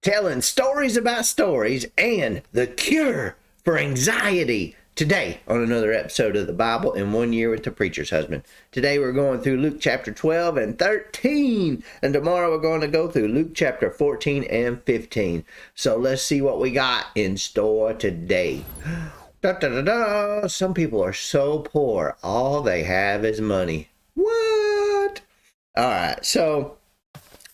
telling stories about stories and the cure for anxiety. Today, on another episode of the Bible in 1 Year with the Preacher's Husband. Today we're going through Luke chapter 12 and 13. And tomorrow we're going to go through Luke chapter 14 and 15. So let's see what we got in store today. Da, da, da, da. Some people are so poor, all they have is money. What? Alright, so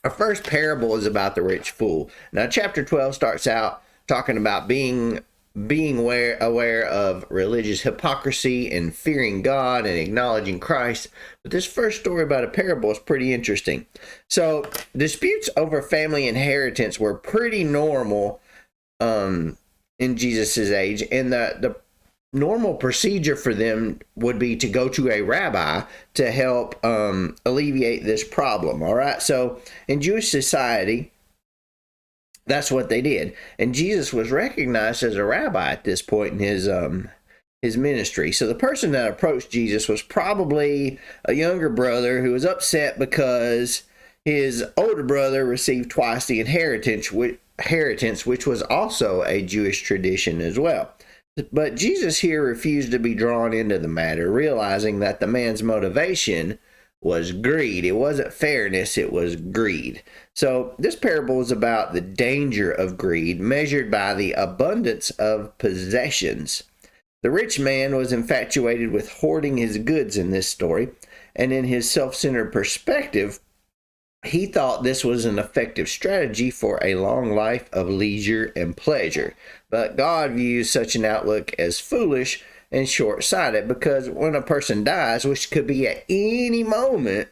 our first parable is about the rich fool. Now chapter 12 starts out talking about being aware of religious hypocrisy and fearing God and acknowledging Christ. But this first story about a parable is pretty interesting. So disputes over family inheritance were pretty normal in Jesus's age, and the normal procedure for them would be to go to a rabbi to help alleviate this problem. All right, so in Jewish society, that's what they did. And Jesus was recognized as a rabbi at this point in his ministry. So the person that approached Jesus was probably a younger brother who was upset because his older brother received twice the inheritance, which was also a Jewish tradition as well. But Jesus here refused to be drawn into the matter, realizing that the man's motivation was greed. It wasn't fairness, it was greed. So this parable is about the danger of greed measured by the abundance of possessions. The rich man was infatuated with hoarding his goods in this story, and in his self-centered perspective, he thought this was an effective strategy for a long life of leisure and pleasure. But God views such an outlook as foolish and short-sighted, because when a person dies, which could be at any moment,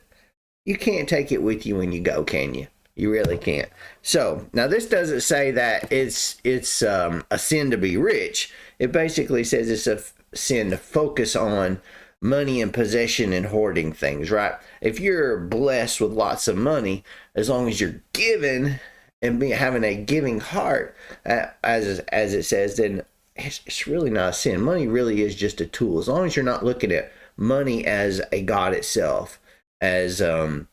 you can't take it with you when you go, can you? You really can't. So now this doesn't say that it's a sin to be rich. It basically says it's a sin to focus on money and possession and hoarding things, right? If you're blessed with lots of money, as long as you're giving and having a giving heart, as it says, then it's really not a sin. Money really is just a tool. As long as you're not looking at money as a god itself, and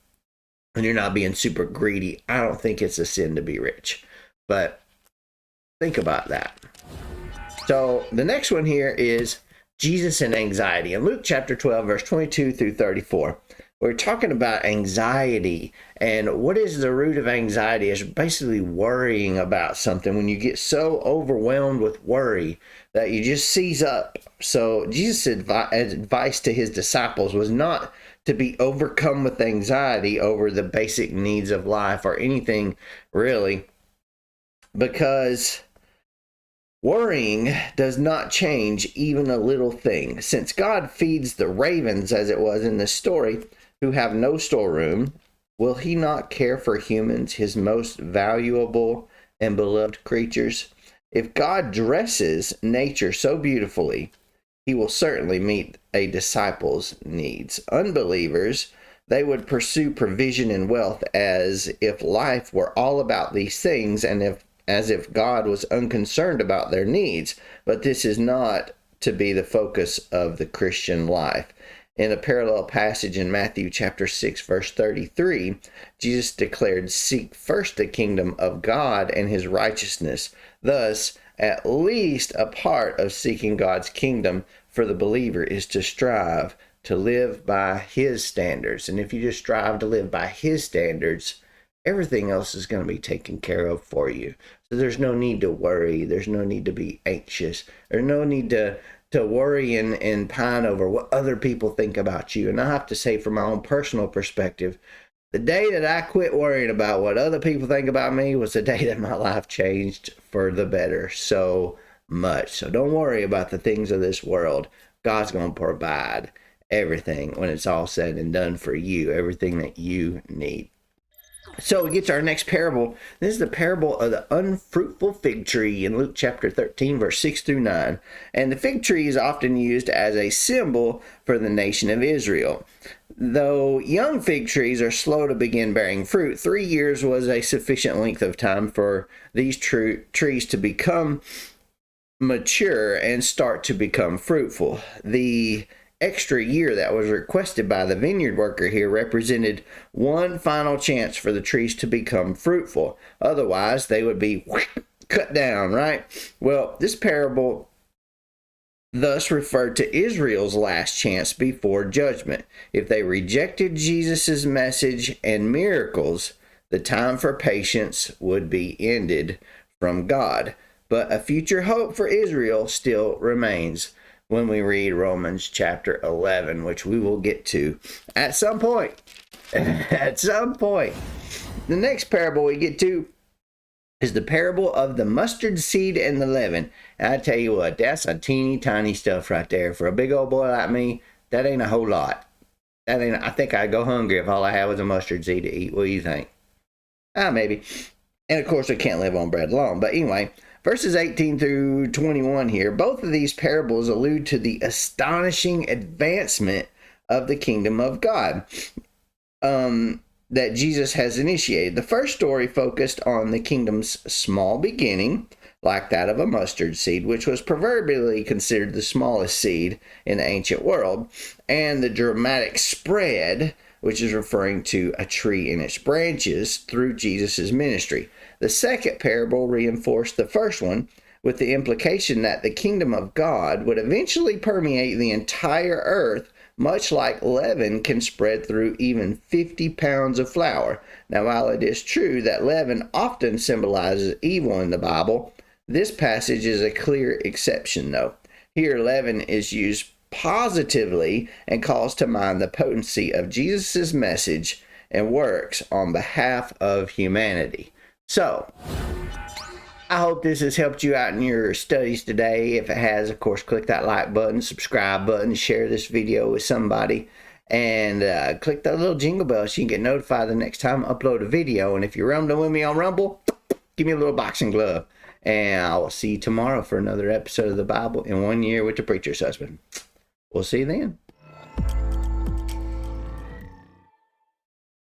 you're not being super greedy, I don't think it's a sin to be rich. But think about that. So the next one here is Jesus and anxiety. In Luke chapter 12, verse 22 through 34, we're talking about anxiety. And what is the root of anxiety? Is basically worrying about something. When you get so overwhelmed with worry that you just seize up. So Jesus' advice to his disciples was not to be overcome with anxiety over the basic needs of life or anything really, because worrying does not change even a little thing. Since God feeds the ravens, as it was in this story, who have no storeroom, will he not care for humans, his most valuable and beloved creatures? If God dresses nature so beautifully, he will certainly meet a disciple's needs. Unbelievers, they would pursue provision and wealth as if life were all about these things, and as if God was unconcerned about their needs. But this is not to be the focus of the Christian life. In a parallel passage in Matthew chapter 6, verse 33, Jesus declared, "Seek first the kingdom of God and his righteousness." Thus, at least a part of seeking God's kingdom for the believer is to strive to live by his standards. And if you just strive to live by his standards, everything else is going to be taken care of for you. So there's no need to worry. There's no need to be anxious. There's no need to worry and pine over what other people think about you. And I have to say, from my own personal perspective, the day that I quit worrying about what other people think about me was the day that my life changed for the better so much. So don't worry about the things of this world. God's going to provide everything when it's all said and done for you, everything that you need. So we get to our next parable. This is the parable of the unfruitful fig tree in Luke chapter 13, verse 6 through 9. And the fig tree is often used as a symbol for the nation of Israel. Though young fig trees are slow to begin bearing fruit, 3 years was a sufficient length of time for these trees to become mature and start to become fruitful. The extra year that was requested by the vineyard worker here represented one final chance for the trees to become fruitful. Otherwise, they would be cut down, right? Well, this parable thus referred to Israel's last chance before judgment. If they rejected Jesus' message and miracles, the time for patience would be ended from God. But a future hope for Israel still remains when we read Romans chapter 11, which we will get to at some point. At some point. The next parable we get to is the parable of the mustard seed and the leaven. And I tell you what, that's a teeny tiny stuff right there. For a big old boy like me, that ain't a whole lot. I think I'd go hungry if all I had was a mustard seed to eat. What do you think? Maybe. And of course, we can't live on bread alone. But anyway, verses 18 through 21 here, both of these parables allude to the astonishing advancement of the kingdom of God that Jesus has initiated. The first story focused on the kingdom's small beginning, like that of a mustard seed, which was proverbially considered the smallest seed in the ancient world, and the dramatic spread, which is referring to a tree and its branches through Jesus' ministry. The second parable reinforced the first one with the implication that the kingdom of God would eventually permeate the entire earth, much like leaven can spread through even 50 pounds of flour. Now, while it is true that leaven often symbolizes evil in the Bible, this passage is a clear exception, though. Here, leaven is used positively and calls to mind the potency of Jesus' message and works on behalf of humanity. So, I hope this has helped you out in your studies today. If it has, of course, click that like button, subscribe button, share this video with somebody, and click that little jingle bell so you can get notified the next time I upload a video. And if you're rumbling with me on Rumble, give me a little boxing glove. And I will see you tomorrow for another episode of the Bible in 1 Year with the Preacher's Husband. We'll see you then.